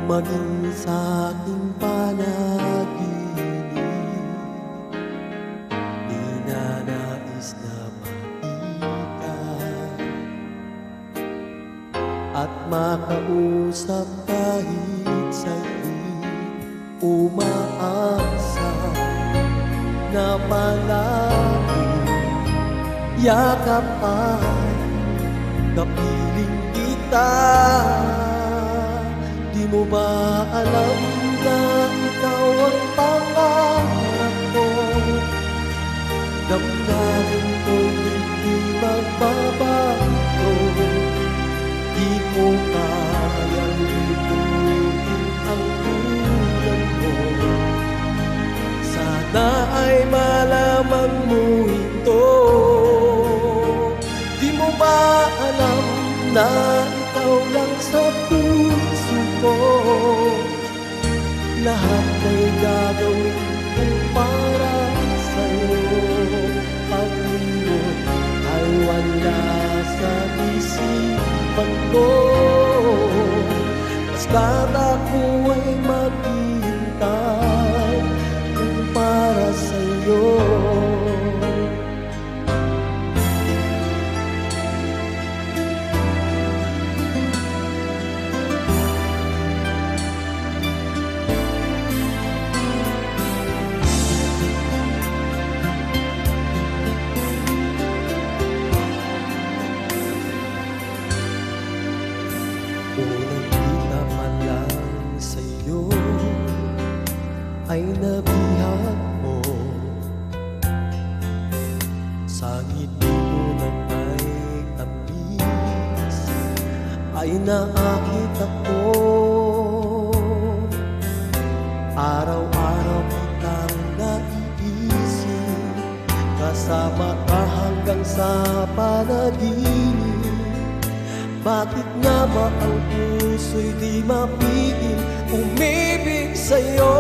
maging sa aking panaginip, di na nais na makita at makausap kahit saglit. Umaasa na palagi yakap ay kapiling kita. Di mo ba alam na ikaw ang pangarap ko? Damdamin ko'y hindi magbabago. Di ko kayang lipunin ang tulad mo. Sana ay malaman mo ito. Di mo ba alam na ikaw lang sa puso ko? Lahat ay gagawin ko para sa'yo. Pag-iwan ay wala sa isipan ko. Basta't ako ay maghihintay kung para sa'yo. Unang kita pa lang sa'yo ay nabihag mo. Sa ngiti mo na may tamis ay naakit ako. Araw-araw kitang naiisip, kasama ka hanggang sa panaginip. Bakit nga ba ang puso'y di mapigil umibig sa'yo?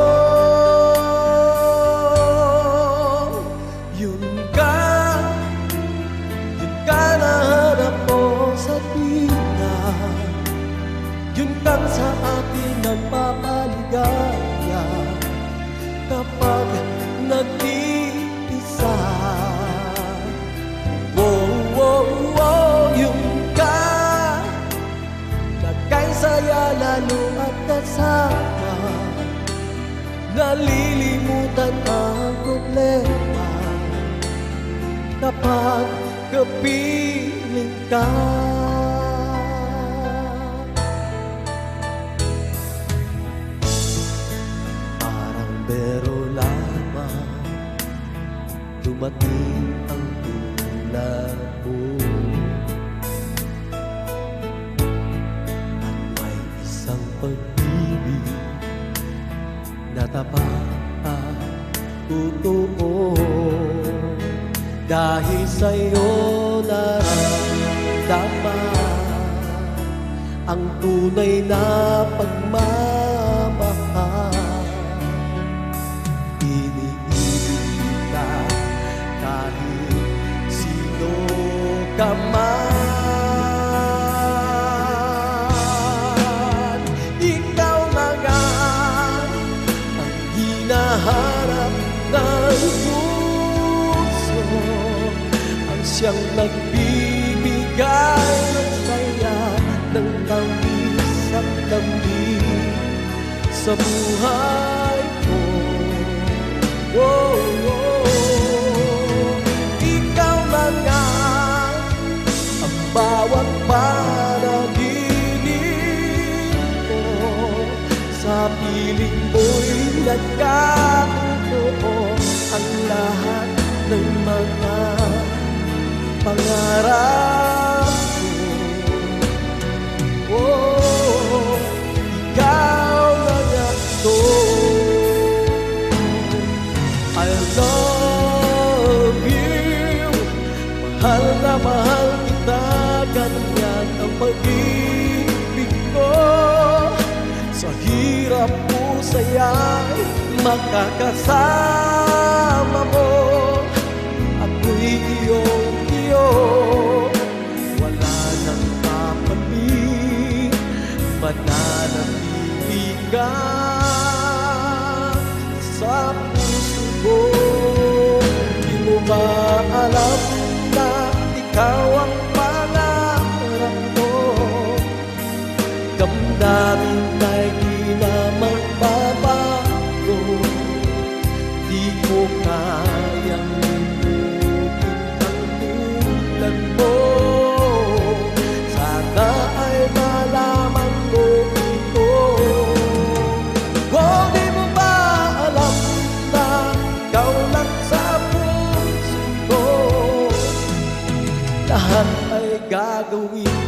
Yun ka nahanap ko sa tina. Yun kang sa akin nagpapaligaya kapag nag-iisa. Saya lalo at kasama, nalilimutan ang problema kapag kapiling ka. Parang biro lamang dumating ang tulad mo. Pag-ibig na tapat at totoo, dahil sa'yo naramdaman ang tunay na pagmamahal. Iniibig kita kahit sino ka man. Hinaharap ng puso ang siyang nagbibigay ng saya, ng tamis at lambing sa buhay ko. Oh, oh. Ikaw na nga ang bawat panaginip ko. Sa piling mo'y nagkatotoo ang lahat ng mga pangarap ko. Oh, ikaw na nga to. I love you. Mahal na mahal kita, ganyan ang pag-ibig ko. Sa hirap mo saya'y makakasama mo. Ako'y iyong-iyo, wala nang papalit, mananatili ka sa puso ko. Di mo ba alam na ikaw ang pangarap ko? Damdamin ay di na magbabago. Di ko kayang limutin ang tulad mo. Sana ay malaman mo ito. Oh, di mo ba alam na ikaw lang sa puso ko? Lahat ay gagawin